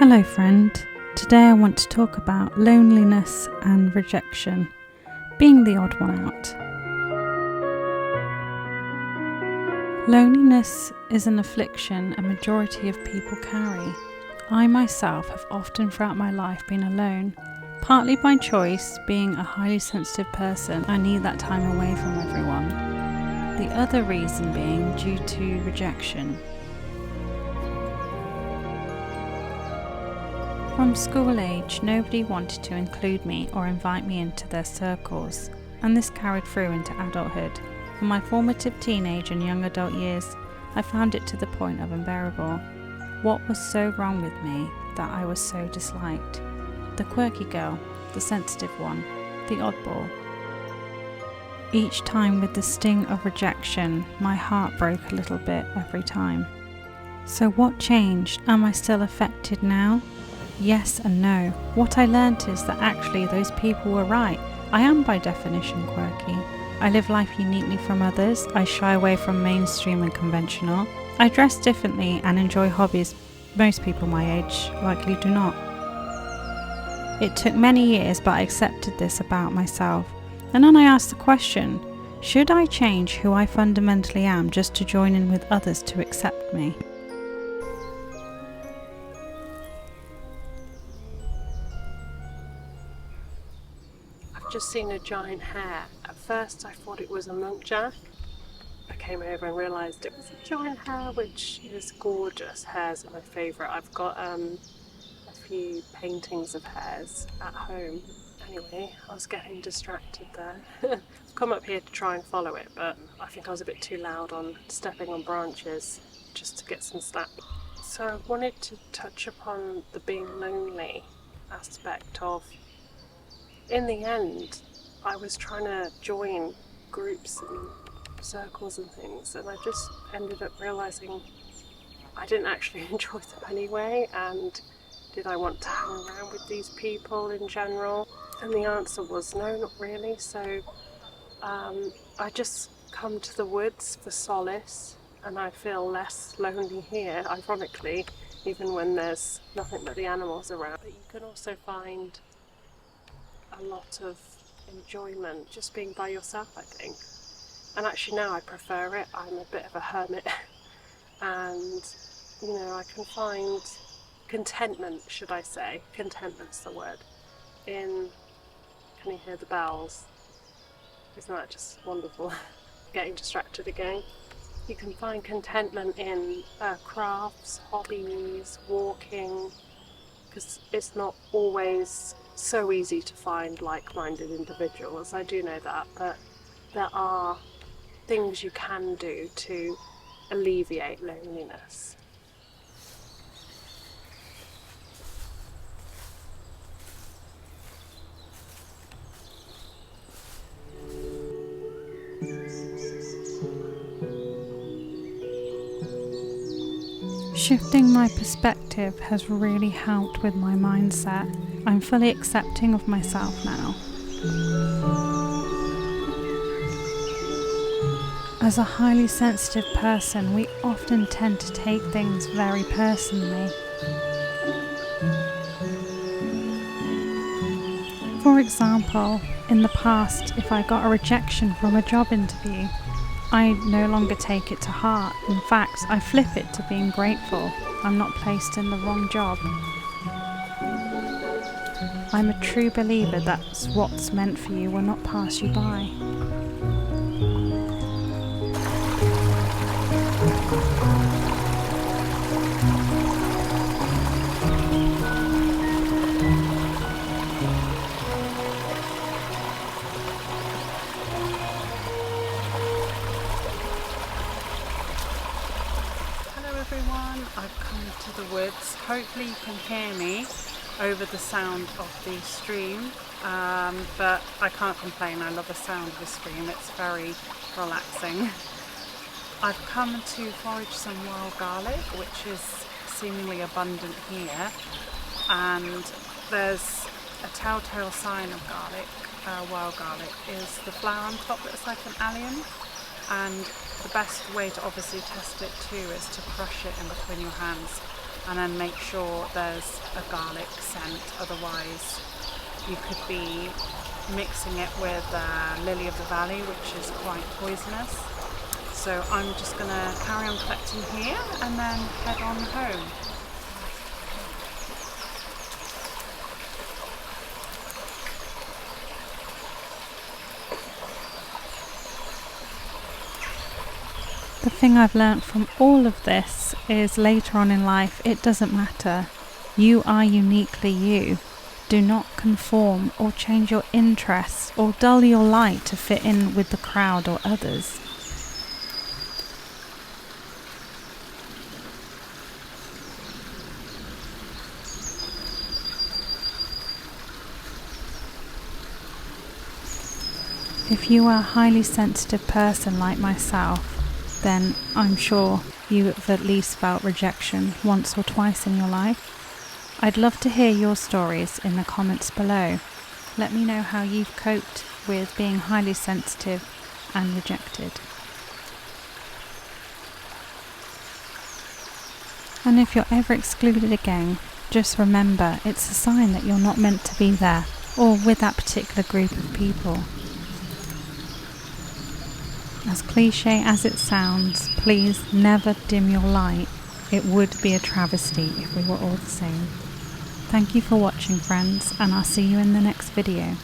Hello friend, today I want to talk about loneliness and rejection, being the odd one out. Loneliness is an affliction a majority of people carry. I myself have often throughout my life been alone, partly by choice. Being a highly sensitive person, I need that time away from everyone. The other reason being due to rejection. From school age, nobody wanted to include me or invite me into their circles, and this carried through into adulthood. In my formative teenage and young adult years, I found it to the point of unbearable. What was so wrong with me that I was so disliked? The quirky girl, the sensitive one, the oddball. Each time with the sting of rejection, my heart broke a little bit every time. So what changed? Am I still affected now? Yes and no. What I learnt is that actually those people were right. I am by definition quirky. I live life uniquely from others. I shy away from mainstream and conventional. I dress differently and enjoy hobbies most people my age likely do not. It took many years, but I accepted this about myself. And then I asked the question, should I change who I fundamentally am just to join in with others to accept me? Just seen a giant hare. At first I thought it was a muntjac. I came over and realised it was a giant hare, which is gorgeous. Hares are my favourite. I've got a few paintings of hares at home. Anyway, I was getting distracted there. I've come up here to try and follow it, but I think I was a bit too loud on stepping on branches just to get some snap. So I wanted to touch upon the being lonely aspect of. In the end, I was trying to join groups and circles and things, and I just ended up realising I didn't actually enjoy them anyway, and did I want to hang around with these people in general? And the answer was no, not really. So I just come to the woods for solace, and I feel less lonely here, ironically, even when there's nothing but the animals around. But you can also find a lot of enjoyment just being by yourself, I think. And actually now I prefer it. I'm a bit of a hermit and I can find contentment, should I say, contentment's the word, in, can you hear the bells? Isn't that just wonderful? Getting distracted again. You can find contentment in crafts, hobbies, walking, because it's not always so easy to find like-minded individuals, I do know that, but there are things you can do to alleviate loneliness. Shifting my perspective has really helped with my mindset. I'm fully accepting of myself now. As a highly sensitive person, we often tend to take things very personally. For example, in the past, if I got a rejection from a job interview, I no longer take it to heart. In fact, I flip it to being grateful. I'm not placed in the wrong job. I'm a true believer that what's meant for you will not pass you by. Everyone, I've come to the woods. Hopefully you can hear me over the sound of the stream, but I can't complain. I love the sound of the stream. It's very relaxing. I've come to forage some wild garlic, which is seemingly abundant here, and there's a telltale sign of garlic, wild garlic, is the flower on top that's like an allium. And the best way to obviously test it too is to crush it in between your hands. and then make sure there's a garlic scent, otherwise you could be mixing it with lily of the valley, which is quite poisonous. So I'm just going to carry on collecting here and then head on home. The thing I've learnt from all of this is later on in life, it doesn't matter. You are uniquely you. Do not conform or change your interests or dull your light to fit in with the crowd or others. If you are a highly sensitive person like myself, then I'm sure you have at least felt rejection once or twice in your life. I'd love to hear your stories in the comments below. Let me know how you've coped with being highly sensitive and rejected. And if you're ever excluded again, just remember it's a sign that you're not meant to be there or with that particular group of people. As cliche as it sounds, please never dim your light. It would be a travesty if we were all the same. Thank you for watching, friends, and I'll see you in the next video.